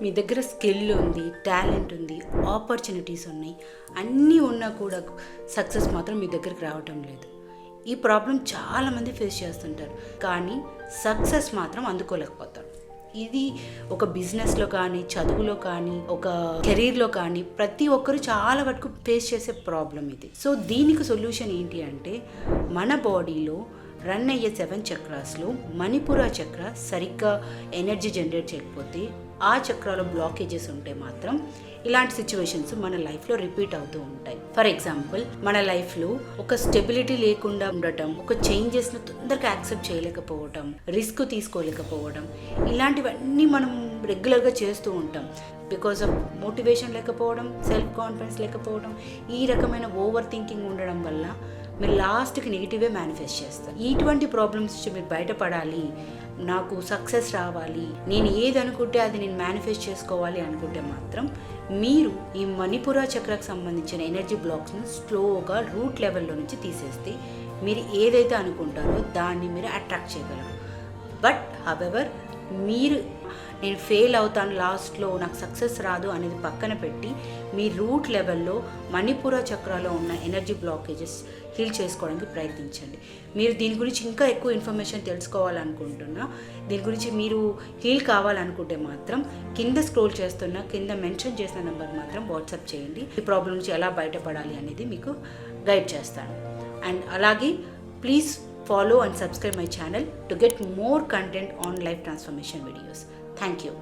మీ దగ్గర స్కిల్ ఉంది, టాలెంట్ ఉంది, ఆపర్చునిటీస్ ఉన్నాయి, అన్నీ ఉన్నా కూడా సక్సెస్ మాత్రం మీ దగ్గరికి రావటం లేదు. ఈ ప్రాబ్లం చాలామంది ఫేస్ చేస్తుంటారు, కానీ సక్సెస్ మాత్రం అందుకోలేకపోతారు. ఇది ఒక బిజినెస్లో కానీ, చదువులో కానీ, ఒక కెరీర్లో కానీ ప్రతి ఒక్కరు చాలా వరకు ఫేస్ చేసే ప్రాబ్లం ఇది. సో దీనికి సొల్యూషన్ ఏంటి అంటే, మన బాడీలో రన్ అయ్యే 7 చక్రాస్లో మణిపుర చక్ర సరిగ్గా ఎనర్జీ జనరేట్ చేయకపోతే, ఆ చక్రాలో బ్లాకేజెస్ ఉంటే మాత్రం ఇలాంటి సిచ్యువేషన్స్ మన లైఫ్లో రిపీట్ అవుతూ ఉంటాయి. ఫర్ ఎగ్జాంపుల్, మన లైఫ్లో ఒక స్టెబిలిటీ లేకుండా ఉండటం, ఒక చేంజెస్ను తొందరగా యాక్సెప్ట్ చేయలేకపోవటం, రిస్క్ తీసుకోలేకపోవడం, ఇలాంటివన్నీ మనం రెగ్యులర్గా చేస్తూ ఉంటాం. బికాస్ ఆఫ్ మోటివేషన్ లేకపోవడం, సెల్ఫ్ కాన్ఫిడెన్స్ లేకపోవడం, ఈ రకమైన ఓవర్ థింకింగ్ ఉండడం వల్ల మీరు లాస్ట్కి నెగిటివే మేనిఫెస్ట్ చేస్తారు. ఇటువంటి ప్రాబ్లమ్స్ నుంచి మీరు బయటపడాలి, నాకు సక్సెస్ రావాలి, నేను ఏది అనుకుంటే అది నేను మేనిఫెస్ట్ చేసుకోవాలి అనుకుంటే మాత్రం మీరు ఈ మణిపుర చక్రకు సంబంధించిన ఎనర్జీ బ్లాక్స్ను స్లోగా రూట్ లెవెల్లో నుంచి తీసేస్తే మీరు ఏదైతే అనుకుంటారో దాన్ని మీరు అట్రాక్ట్ చేయగలరు. బట్ హవెవర్, మీరు నేను ఫెయిల్ అవుతాను, లాస్ట్లో నాకు సక్సెస్ రాదు అనేది పక్కన పెట్టి మీ రూట్ లెవెల్లో మణిపుర చక్రాలో ఉన్న ఎనర్జీ బ్లాకేజెస్ హీల్ చేసుకోవడానికి ప్రయత్నించండి. మీరు దీని గురించి ఇంకా ఎక్కువ ఇన్ఫర్మేషన్ తెలుసుకోవాలనుకుంటున్నా, దీని గురించి మీరు హీల్ కావాలనుకుంటే మాత్రం కింద స్క్రోల్ చేస్తున్న, కింద మెన్షన్ చేసిన నెంబర్ మాత్రం వాట్సాప్ చేయండి. ఈ ప్రాబ్లం నుంచి ఎలా బయటపడాలి అనేది మీకు గైడ్ చేస్తాను. అండ్ అలాగే please follow and subscribe my channel to get more content on life transformation videos. Thank you.